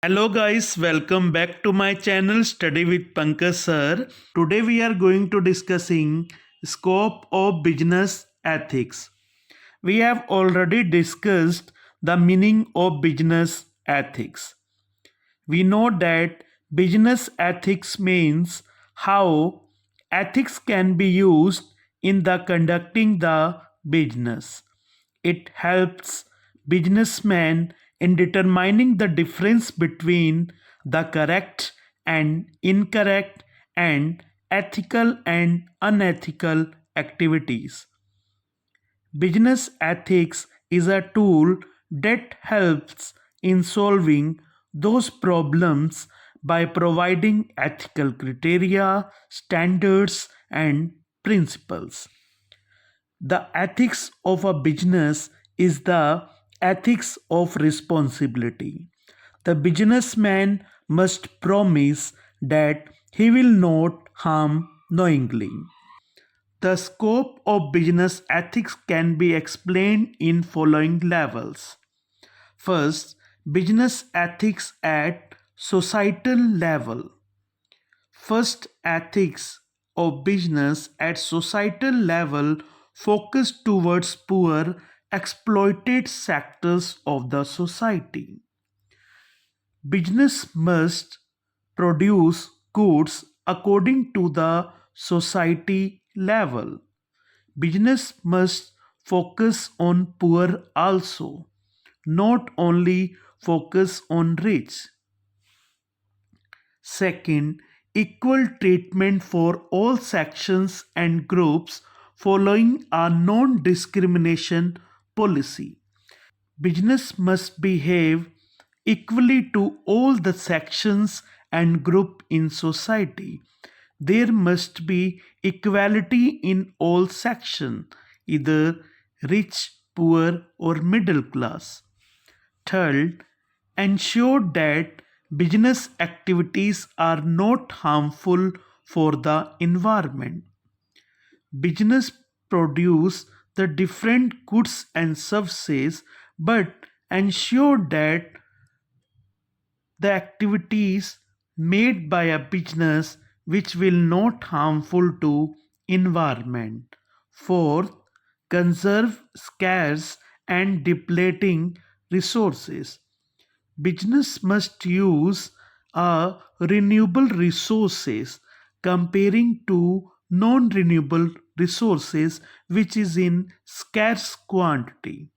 Hello guys, welcome back to my channel Study with Pankaj sir. Today we are going to discussing scope of business ethics. We have already discussed the meaning of business ethics. We know that business ethics means how ethics can be used in the conducting the business. It helps businessmen in determining the difference between the correct and incorrect and ethical and unethical activities. Business ethics is a tool that helps in solving those problems by providing ethical criteria, standards, and principles. The ethics of a business is the ethics of responsibility. The businessman must promise that he will not harm knowingly. The scope of business ethics can be explained in following levels. First, business ethics at societal level. First, ethics of business at societal level focus towards poor, exploited sectors of the society. Business must produce goods according to the society level. Business must focus on poor also, not only focus on rich. Second, equal treatment for all sections and groups following a non discrimination policy. Business must behave equally to all the sections and group in society. There must be equality in all sections, either rich, poor, or middle class. Third, ensure that business activities are not harmful for the environment. Business produce the different goods and services, but ensure that the activities made by a business which will not harmful to environment. Fourth, conserve scarce and depleting resources. Business must use renewable resources comparing to non-renewable resources which is in scarce quantity.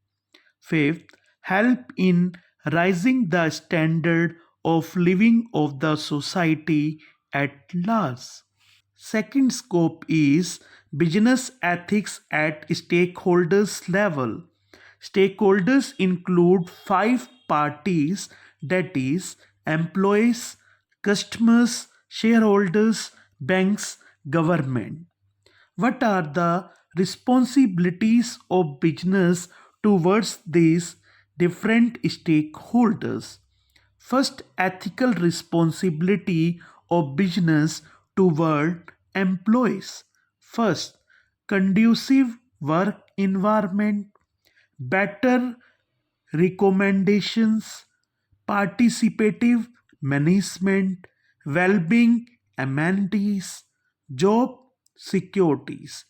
Fifth, help in rising the standard of living of the society at large. Second scope is business ethics at stakeholders level. Stakeholders include five parties, that is, employees, customers, shareholders, banks, government. What are the responsibilities of business towards these different stakeholders? First, ethical responsibility of business toward employees. First, conducive work environment, better recommendations, participative management, well-being amenities, job securities.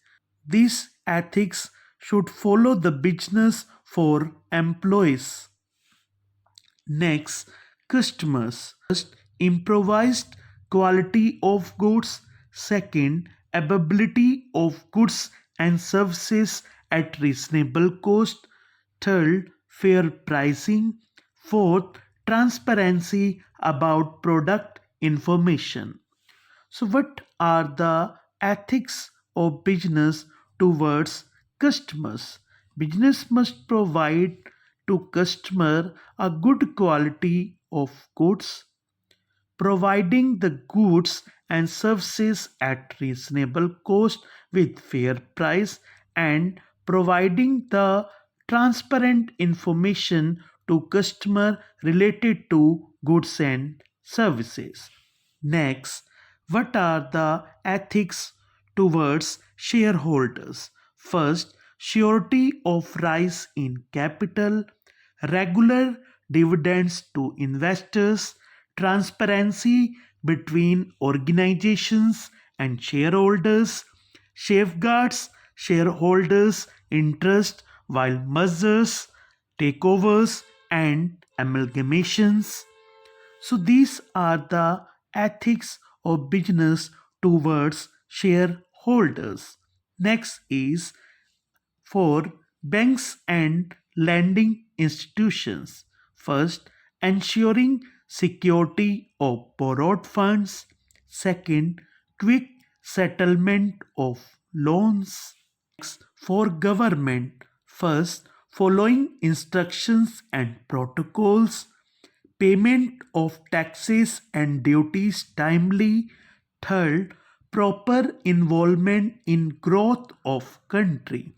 These ethics should follow the business for employees. Next, customers. First, improvised quality of goods. Second, availability of goods and services at reasonable cost. Third, fair pricing. Fourth, transparency about product information. So, what are the ethics of business towards customers? Business must provide to customer a good quality of goods, providing the goods and services at reasonable cost with fair price, and providing the transparent information to customer related to goods and services. Next, what are the ethics towards shareholders? First, surety of rise in capital, regular dividends to investors, transparency between organizations and shareholders, safeguards shareholders' interest while mergers, takeovers, and amalgamations. So these are the ethics of business towards shareholders. Next is for banks and lending institutions. First, ensuring security of borrowed funds. Second, quick settlement of loans. Next, for government. First, following instructions and protocols, payment of taxes and duties timely. Third, proper involvement in growth of country.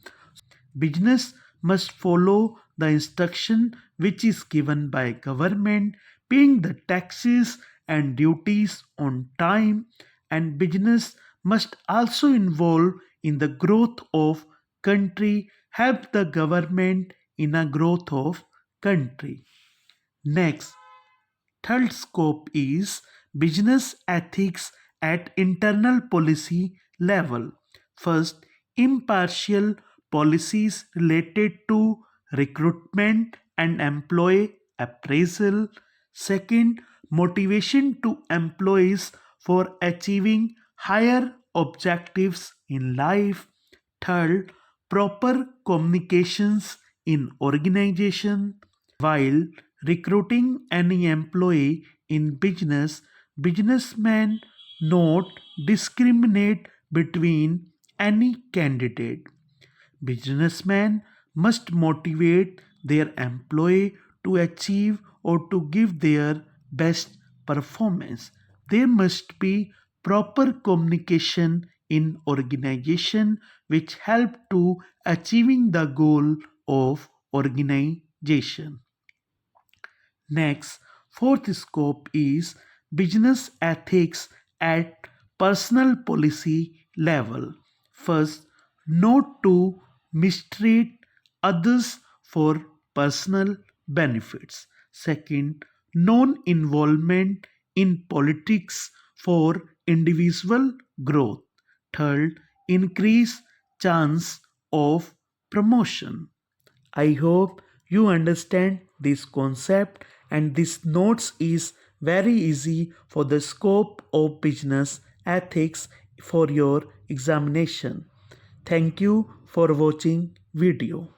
Business must follow the instruction which is given by government, paying the taxes and duties on time, and business must also involve in the growth of country, help the government in a growth of country. Next, third scope is business ethics at internal policy level. First, impartial policies related to recruitment and employee appraisal. Second, motivation to employees for achieving higher objectives in life. Third, proper communications in organization. While recruiting any employee in business, businessmen not discriminate between any candidate. Businessmen must motivate their employee to achieve or to give their best performance. There must be proper communication in organization which help to achieving the goal of organization. Next, fourth scope is business ethics at personal policy level. First, not to mistreat others for personal benefits. Second, non involvement in politics for individual growth. Third, increase chance of promotion. I hope you understand this concept, and this notes is very easy for the scope of business ethics for your examination. Thank you for watching video.